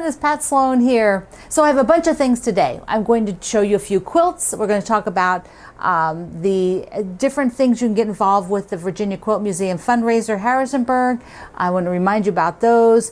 it's Pat Sloan here. So I have a bunch of things today. I'm going to show you a few quilts. We're going to talk about the different things you can get involved with the Virginia Quilt Museum fundraiser, Harrisonburg. I want to remind you about those.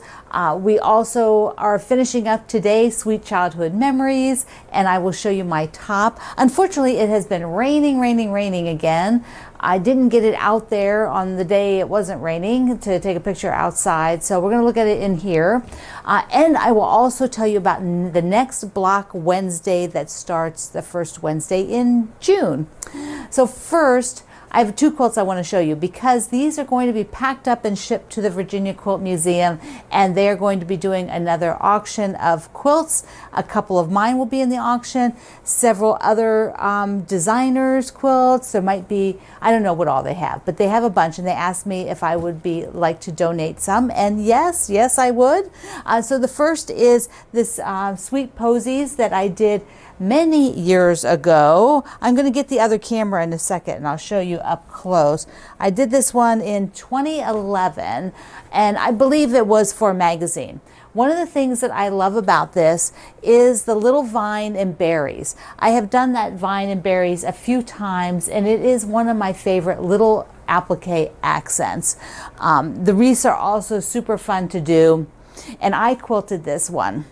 We also are finishing up today, Sweet Childhood Memories, and I will show you my top. Unfortunately, it has been raining again. I didn't get it out there on the day it wasn't raining to take a picture outside, so we're going to look at it in here. And I will also tell you about the next block Wednesday that starts the first Wednesday in June. So first, I have two quilts I want to show you because these are going to be packed up and shipped to the Virginia Quilt Museum, and they are going to be doing another auction of quilts. A couple of mine will be in the auction, several other designers' quilts. There might be, I don't know what all they have, but they have a bunch, and they asked me if I would like to donate some, and yes, I would. So the first is this Sweet Posies that I did many years ago. I'm going to get the other camera in a second and I'll show you up close. I did this one in 2011 and I believe it was for a magazine. One of the things that I love about this is the little vine and berries. I have done that vine and berries a few times and it is one of my favorite little applique accents. The wreaths are also super fun to do, and I quilted this one.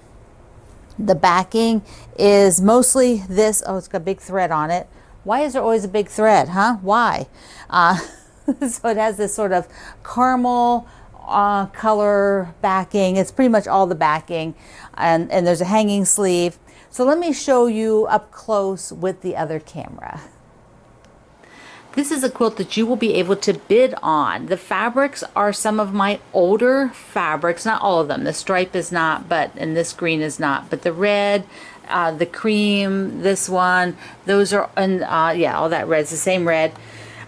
The backing is mostly this. Oh, it's got a big thread on it. Why is there always a big thread, huh? Why? So it has this sort of caramel color backing. It's pretty much all the backing, and there's a hanging sleeve. So let me show you up close with the other camera. This is a quilt that you will be able to bid on. The fabrics are some of my older fabrics, not all of them. The stripe is not, and this green is not, but the red, the cream, this one, those are, and yeah, all that red's the same red.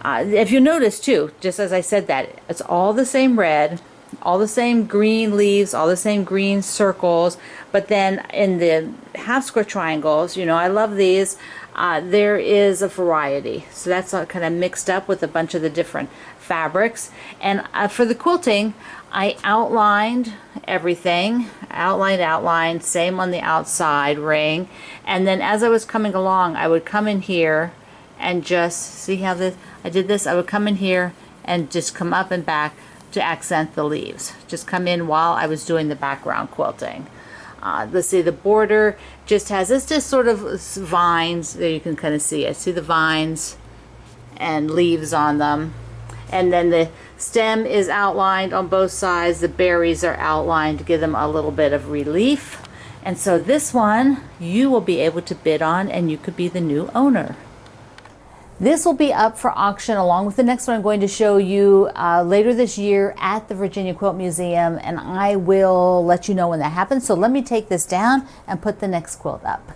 If you notice too, just as I said that, it's all the same red, all the same green leaves, all the same green circles, but then in the half square triangles, you know, I love these. There is a variety, so that's kind of mixed up with a bunch of the different fabrics. And for the quilting, I outlined everything, outlined, same on the outside ring, and then as I was coming along, I would come in here and just see how I did this. I would come in here and just come up and back to accent the leaves. Just come in while I was doing the background quilting. Let's see, the border just has, it's just sort of vines. There you can kind of see it. See the vines and leaves on them. And then the stem is outlined on both sides. The berries are outlined to give them a little bit of relief. And so this one you will be able to bid on, and you could be the new owner. This will be up for auction along with the next one I'm going to show you later this year at the Virginia Quilt Museum, and I will let you know when that happens. So let me take this down and put the next quilt up.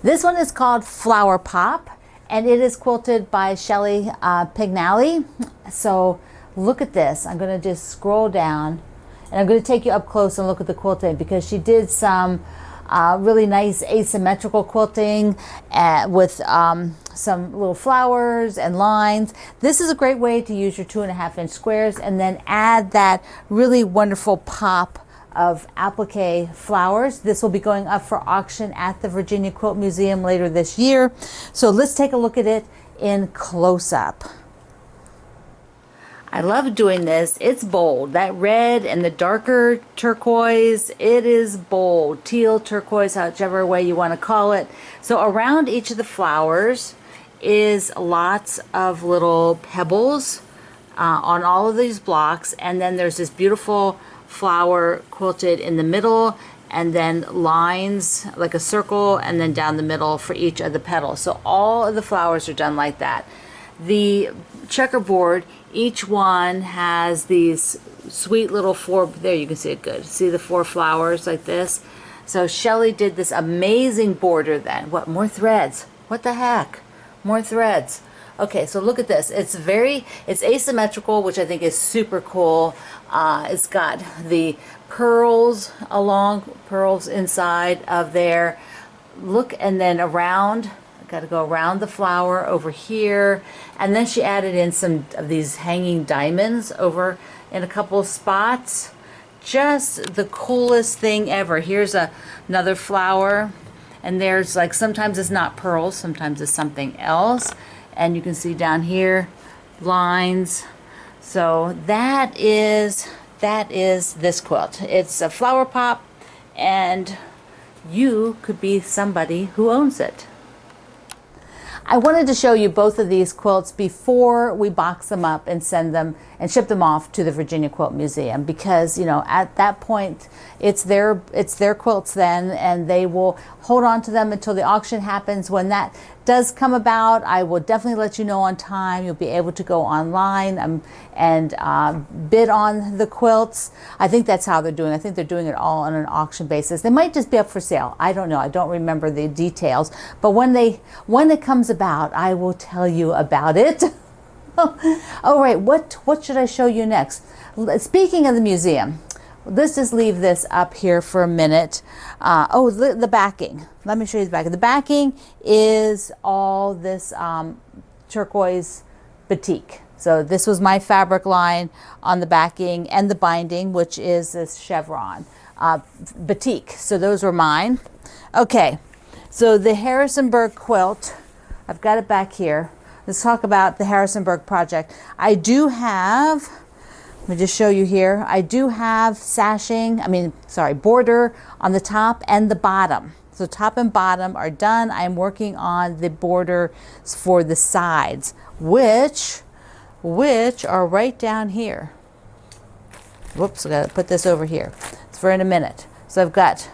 This one is called Flower Pop, and it is quilted by Shelley Pignali. So look at this. I'm going to just scroll down, and I'm going to take you up close and look at the quilting because she did some really nice asymmetrical quilting with some little flowers and lines. This is a great way to use your 2.5-inch squares and then add that really wonderful pop of applique flowers. This will be going up for auction at the Virginia Quilt Museum later this year. So let's take a look at it in close-up. I love doing this. It's bold. That red and the darker turquoise, it is bold. Teal, turquoise, whichever way you want to call it. So around each of the flowers is lots of little pebbles on all of these blocks, and then there's this beautiful flower quilted in the middle, and then lines like a circle, and then down the middle for each of the petals. So all of the flowers are done like that. The checkerboard, each one has these sweet little there you can see it good. See the 4 flowers like this? So Shelley did this amazing border then. What, more threads? What the heck? More threads. Okay, so look at this. It's asymmetrical, which I think is super cool. It's got the pearls inside of there. Look, and then around, got to go around the flower over here, and then she added in some of these hanging diamonds over in a couple of spots. just the coolest thing ever. Here's another flower, and there's like, sometimes it's not pearls, sometimes it's something else. And you can see down here, lines. So that is this quilt. It's a flower pop, and you could be somebody who owns it. I wanted to show you both of these quilts before we box them up and send them and ship them off to the Virginia Quilt Museum, because, you know, at that point it's their quilts then, and they will hold on to them until the auction happens. When that does come about, I will definitely let you know on time. You'll be able to go online and bid on the quilts. I think that's how they're doing. I think they're doing it all on an auction basis. They might just be up for sale. I don't know. I don't remember the details. But when it comes about, I will tell you about it. All right, what should I show you next? Speaking of the museum, let's just leave this up here for a minute. The backing. Let me show you the backing. The backing is all this turquoise batik. So this was my fabric line on the backing, and the binding, which is this chevron batik. So those were mine. Okay, so the Harrisonburg quilt, I've got it back here. Let's talk about the Harrisonburg project. I do have, let me just show you here. I do have border on the top and the bottom. So top and bottom are done. I'm working on the borders for the sides, which are right down here. Whoops, I gotta put this over here. It's for in a minute. So I've got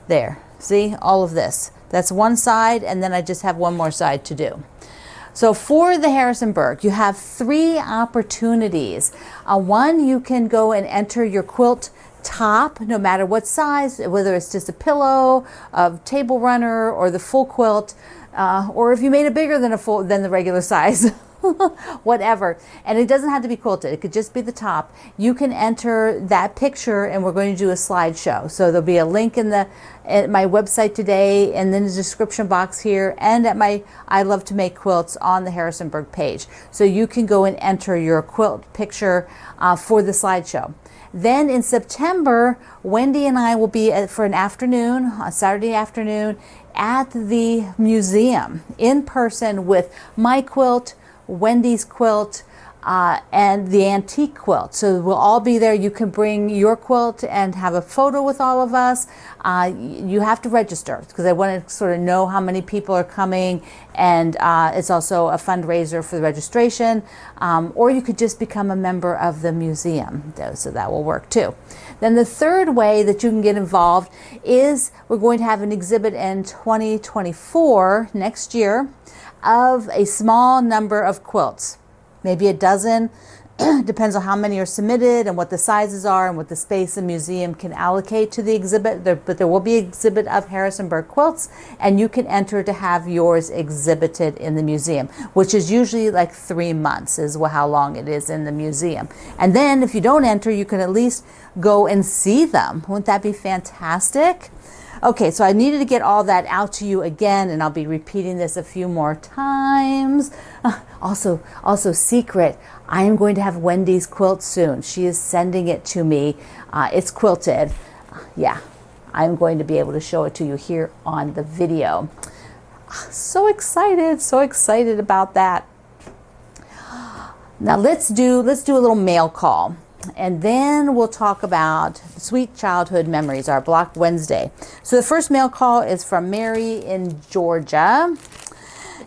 there, see, all of this. That's one side, and then I just have one more side to do. So for the Harrisonburg, you have 3 opportunities. One, you can go and enter your quilt top, no matter what size, whether it's just a pillow, a table runner, or the full quilt, or if you made it bigger than the regular size. Whatever. And it doesn't have to be quilted. It could just be the top. You can enter that picture, and we're going to do a slideshow. So there'll be a link at my website today, and then the description box here, and at my I Love to Make Quilts on the Harrisonburg page. So you can go and enter your quilt picture for the slideshow. Then in September, Wendy and I will be for an afternoon, a Saturday afternoon, at the museum in person with my quilt, Wendy's quilt, and the antique quilt. So we'll all be there. You can bring your quilt and have a photo with all of us. You have to register, because I want to sort of know how many people are coming, and it's also a fundraiser for the registration. Or you could just become a member of the museum, so that will work too. Then the third way that you can get involved is we're going to have an exhibit in 2024, next year, of a small number of quilts, maybe a dozen. Depends on how many are submitted and what the sizes are and what the space the museum can allocate to the exhibit. But there will be an exhibit of Harrisonburg quilts, and you can enter to have yours exhibited in the museum, which is usually like 3 months is how long it is in the museum. And then if you don't enter, you can at least go and see them. Wouldn't that be fantastic? Okay, so I needed to get all that out to you again, and I'll be repeating this a few more times. Also secret, I am going to have Wendy's quilt soon. She is sending it to me. It's quilted. Yeah, I'm going to be able to show it to you here on the video. So excited about that. Now let's do a little mail call. And then we'll talk about sweet childhood memories, our Block Wednesday. So the first mail call is from Mary in Georgia,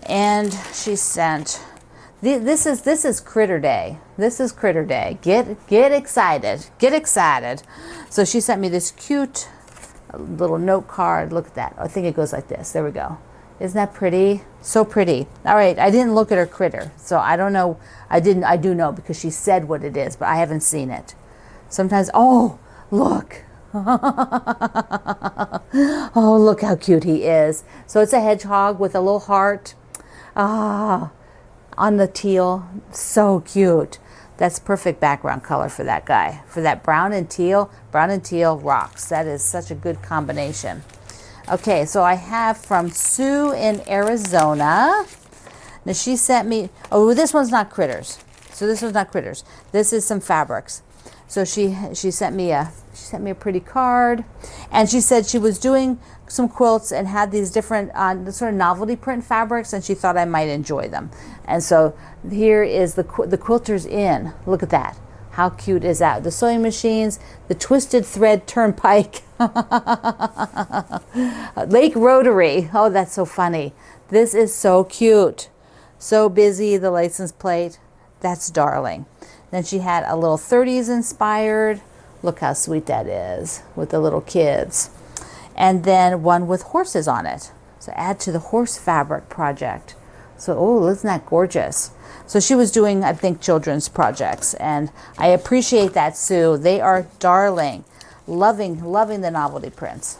and she sent, this is Critter Day. This is Critter Day. Get excited. So she sent me this cute little note card. Look at that. I think it goes like this. There we go. Isn't that pretty? So pretty. All right, I didn't look at her critter, so I don't know. I do know because she said what it is, but I haven't seen it. Sometimes, oh, look. Oh, look how cute he is. So it's a hedgehog with a little heart on the teal. So cute. That's perfect background color for that guy. For that brown and teal rocks. That is such a good combination. Okay, so I have from Sue in Arizona. Now she sent me, oh, this one's not critters. So this one's not critters. This is some fabrics. So she sent me a pretty card, and she said she was doing some quilts and had these different sort of novelty print fabrics, and she thought I might enjoy them. And so here is the Quilter's Inn. Look at that. How cute is that? The sewing machines, the twisted thread turnpike, Lake Rotary. Oh, that's so funny. This is so cute. So busy, the license plate. That's darling. Then she had a little 30s inspired. Look how sweet that is with the little kids. And then one with horses on it. So add to the horse fabric project. So, oh, isn't that gorgeous? So she was doing, I think, children's projects. And I appreciate that, Sue. They are darling. Loving the novelty prints.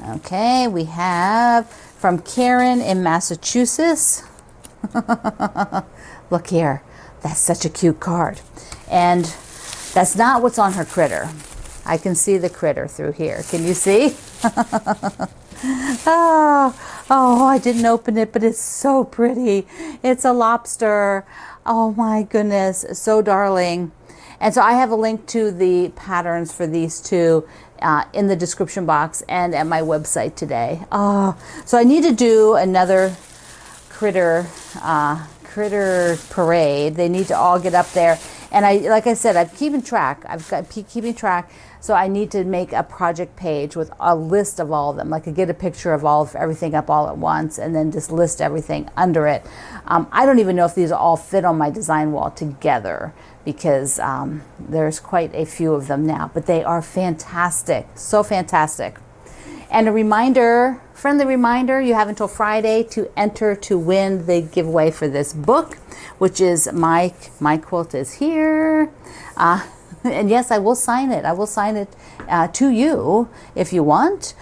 Okay, we have from Karen in Massachusetts. Look here. That's such a cute card. And that's not what's on her critter. I can see the critter through here. Can you see? Oh, I didn't open it, but it's so pretty. It's a lobster. Oh my goodness, so darling. And so I have a link to the patterns for these two in the description box and at my website today. Oh, so I need to do another critter parade. They need to all get up there. And like I said, I'm keeping track. I've got keeping track. So I need to make a project page with a list of all of them. Like I get a picture of everything up all at once and then just list everything under it. I don't even know if these all fit on my design wall together because there's quite a few of them now, but they are fantastic. So fantastic. And a reminder, friendly reminder, you have until Friday to enter to win the giveaway for this book, which is my quilt is here. And yes, I will sign it. I will sign it to you if you want.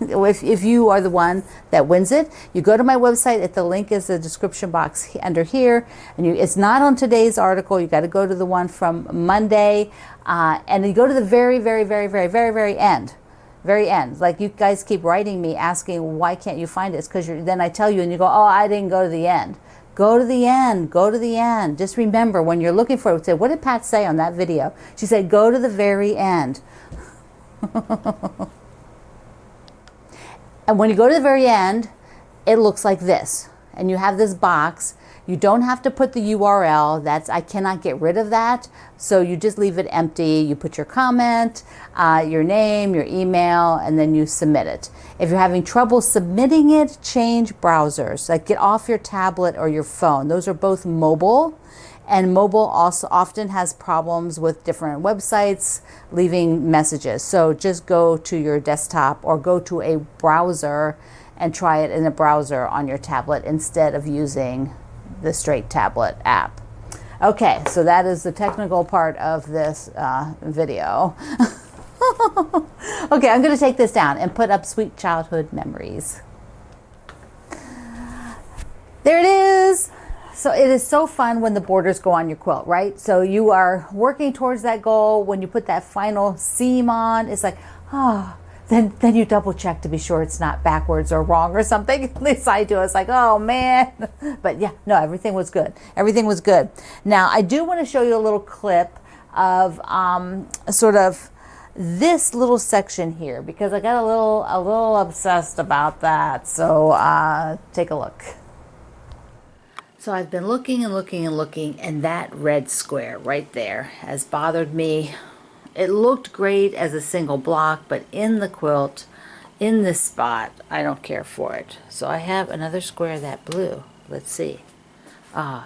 If you are the one that wins it, you go to my website. The link is the description box under here. And it's not on today's article. You got to go to the one from Monday. And you go to the very, very, very, very, very, very end. Very end. Like you guys keep writing me asking, why can't you find it? It's because then I tell you and you go, oh, I didn't go to the end. Go to the end. Go to the end. Just remember when you're looking for it, say, what did Pat say on that video? She said, go to the very end. And when you go to the very end, it looks like this. And you have this box. You don't have to put the URL. I cannot get rid of that. So you just leave it empty. You put your comment, your name, your email, and then you submit it. If you're having trouble submitting it, change browsers. Like get off your tablet or your phone. Those are both mobile. And mobile also often has problems with different websites leaving messages. So just go to your desktop or go to a browser and try it in a browser on your tablet instead of using the straight tablet app. Okay, so that is the technical part of this video. Okay, I'm going to take this down and put up Sweet Childhood Memories. There it is. So it is so fun when the borders go on your quilt, right? So you are working towards that goal. When you put that final seam on, it's like, oh, then you double check to be sure it's not backwards or wrong or something. At least I do. It's like, oh man. But yeah, no, everything was good. Everything was good. Now I do want to show you a little clip of sort of this little section here because I got a little obsessed about that. So take a look. So I've been looking and looking and looking, and that red square right there has bothered me. It looked great as a single block, but in the quilt, in this spot, I don't care for it. So I have another square of that blue. Let's see.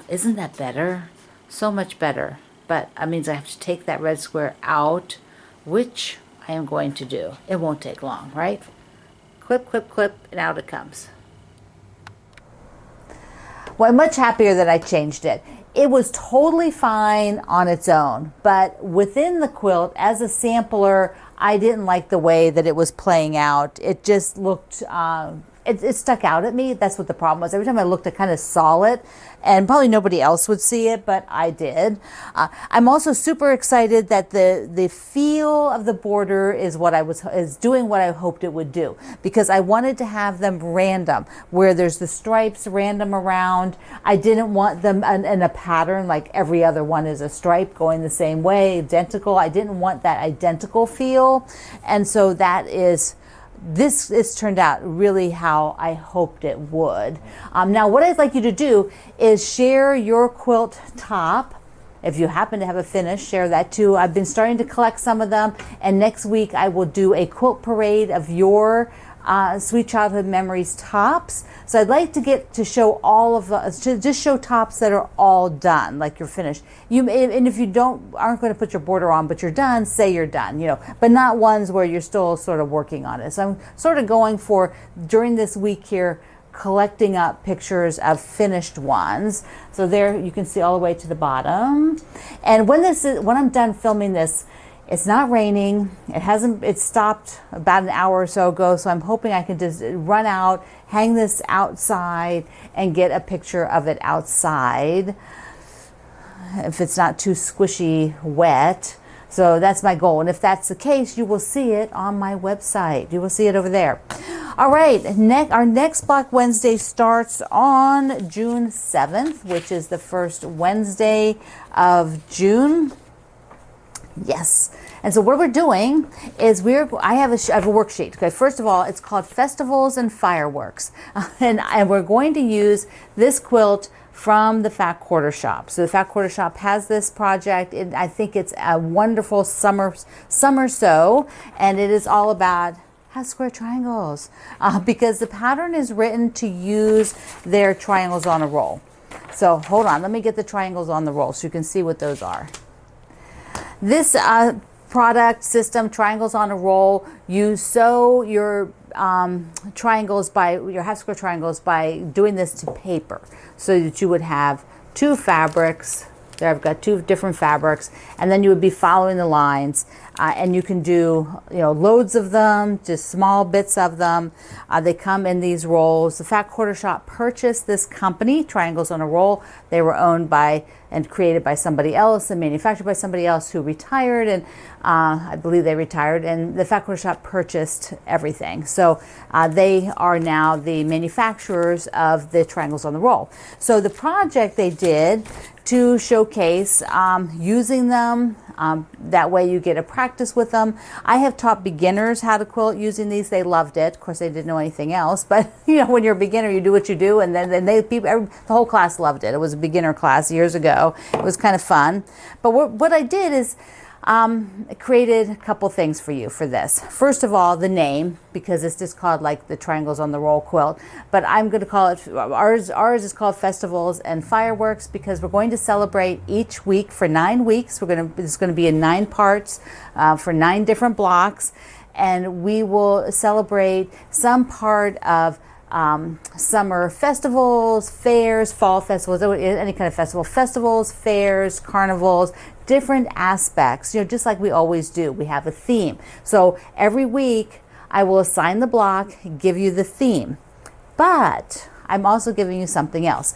Isn't that better? So much better. But that means I have to take that red square out, which I am going to do. It won't take long, right? Clip, clip, clip, and out it comes. Well, I'm much happier that I changed it. It was totally fine on its own, but within the quilt, as a sampler, I didn't like the way that it was playing out. It just looked, it stuck out at me. That's what the problem was. Every time I looked, I kind of saw it, and probably nobody else would see it, but I did. I'm also super excited that the feel of the border is doing what I hoped it would do, because I wanted to have them random, where there's the stripes random around. I didn't want them in a pattern like every other one is a stripe going the same way, identical. I didn't want that identical feel, and so this is turned out really how I hoped it would. Now what I'd like you to do is share your quilt top. If you happen to have a finish, share that too. I've been starting to collect some of them, and next week I will do a quilt parade of your Sweet Childhood Memories tops. So I'd like to get to show all of to just show tops that are all done, like you're finished. And if you aren't going to put your border on, but you're done, say you're done, but not ones where you're still sort of working on it. So I'm sort of going for, during this week here, collecting up pictures of finished ones. So there you can see all the way to the bottom. And when I'm done filming this, it's not raining. It stopped about an hour or so ago, so I'm hoping I can just run out, hang this outside, and get a picture of it outside, if it's not too squishy wet. So that's my goal. And if that's the case, you will see it on my website. You will see it over there. All right, our next Black Wednesday starts on June 7th, which is the first Wednesday of June. Yes. And so what we're doing is I have a worksheet. Okay, first of all, it's called Festivals and Fireworks. And we're going to use this quilt from the Fat Quarter Shop. So the Fat Quarter Shop has this project. I think it's a wonderful summer sew, and it is all about square triangles, because the pattern is written to use their triangles on a roll. So hold on, let me get the triangles on the roll so you can see what those are. This product system, triangles on a roll, you sew your triangles your half square triangles by doing this to paper, so that you would have two fabrics. There I've got two different fabrics, and then you would be following the lines, and you can do loads of them, just small bits of them. They come in these rolls. The Fat Quarter Shop purchased this company, Triangles on a Roll. They were owned by and created by somebody else and manufactured by somebody else who retired, and I believe they retired, and the Fat Quarter Shop purchased everything. So they are now the manufacturers of the Triangles on the Roll. So the project they did to showcase using them, that way you get a practice with them. I have taught beginners how to quilt using these. They loved it. Of course, they didn't know anything else, but when you're a beginner, you do what you do, and then the whole class loved it. It was a beginner class years ago. It was kind of fun. But what I did is created a couple things for you for this. First of all, the name, because it's just called like the Triangles on the Roll quilt, but I'm going to call it, ours is called Festivals and Fireworks, because we're going to celebrate each week for 9 weeks. It's going to be in 9 parts for 9 different blocks, and we will celebrate some part of summer festivals, fairs, fall festivals, any kind of festivals, fairs, carnivals, different aspects, just like we always do. We have a theme. So every week I will assign the block, give you the theme, but I'm also giving you something else.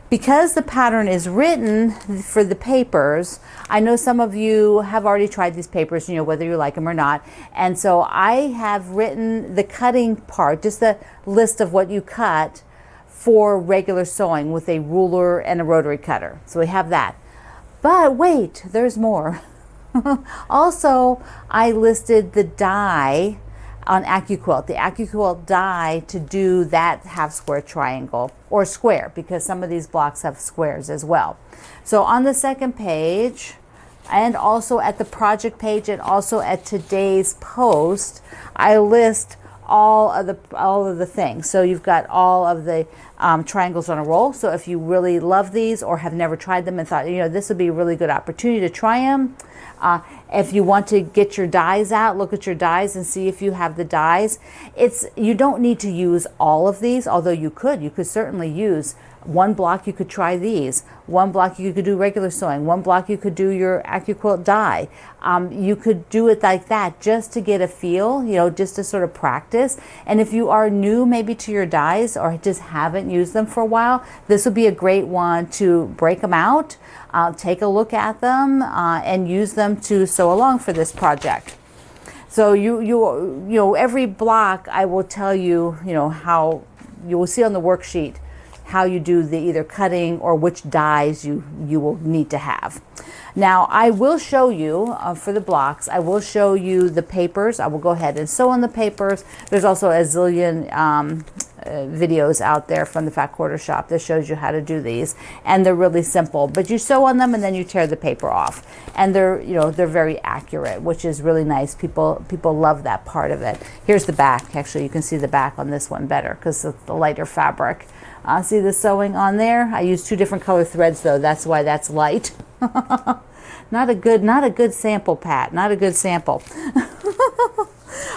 Because the pattern is written for the papers, I know some of you have already tried these papers, whether you like them or not. And so I have written the cutting part, just the list of what you cut for regular sewing with a ruler and a rotary cutter. So we have that. But wait, there's more. Also, I listed the die on AccuQuilt, the AccuQuilt die to do that half square triangle or square, because some of these blocks have squares as well. So on the second page, and also at the project page, and also at today's post, I list all of the things. So you've got all of the triangles on a roll. So if you really love these or have never tried them and thought, this would be a really good opportunity to try them. If you want to get your dies out, look at your dies and see if you have the dies. You don't need to use all of these, although you could certainly use One block you could try these. One block you could do regular sewing. One block you could do your AccuQuilt die. You could do it like that just to get a feel, you know, just to sort of practice. And if you are new maybe to your dies or just haven't used them for a while, this would be a great one to break them out, take a look at them, and use them to sew along for this project. So you know, every block I will tell you, you know, how you will see on the worksheet how you do the either cutting or which dies you will need to have. Now I will show you for the blocks, I will show you the papers. I will go ahead and sew on the papers. There's also a zillion videos out there from the Fat Quarter Shop that shows you how to do these, and they're really simple, but you sew on them and then you tear the paper off, and they're, you know, they're very accurate, which is really nice. People love that part of it. Here's the back. Actually, you can see the back on this one better because it's the lighter fabric. See the sewing on there? I use 2 different color threads though, that's why that's light. Not a good sample, Pat, not a good sample.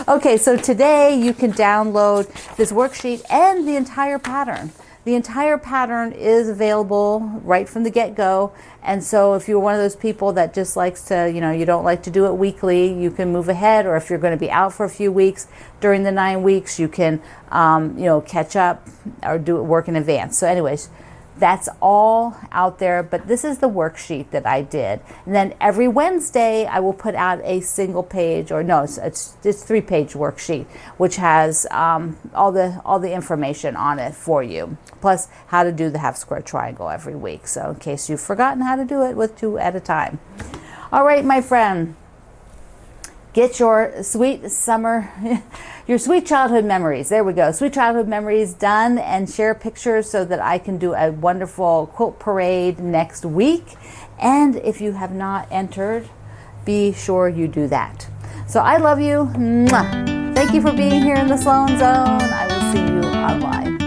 Okay, so today you can download this worksheet and the entire pattern. The entire pattern is available right from the get-go, and so if you're one of those people that just likes to, you know, you don't like to do it weekly, you can move ahead, or if you're going to be out for a few weeks during the 9 weeks, you can, you know, catch up or do it work in advance. So anyways, that's all out there, but this is the worksheet that I did. And then every Wednesday I will put out a single page, or no, it's 3-page worksheet, which has all the information on it for you, plus how to do the half square triangle every week. So in case you've forgotten how to do it with 2 at a time. All right, my friend, get your sweet summer, your sweet childhood memories. There we go. Sweet childhood memories done, and share pictures so that I can do a wonderful quilt parade next week. And if you have not entered, be sure you do that. So I love you. Mwah. Thank you for being here in the Sloan Zone. I will see you online.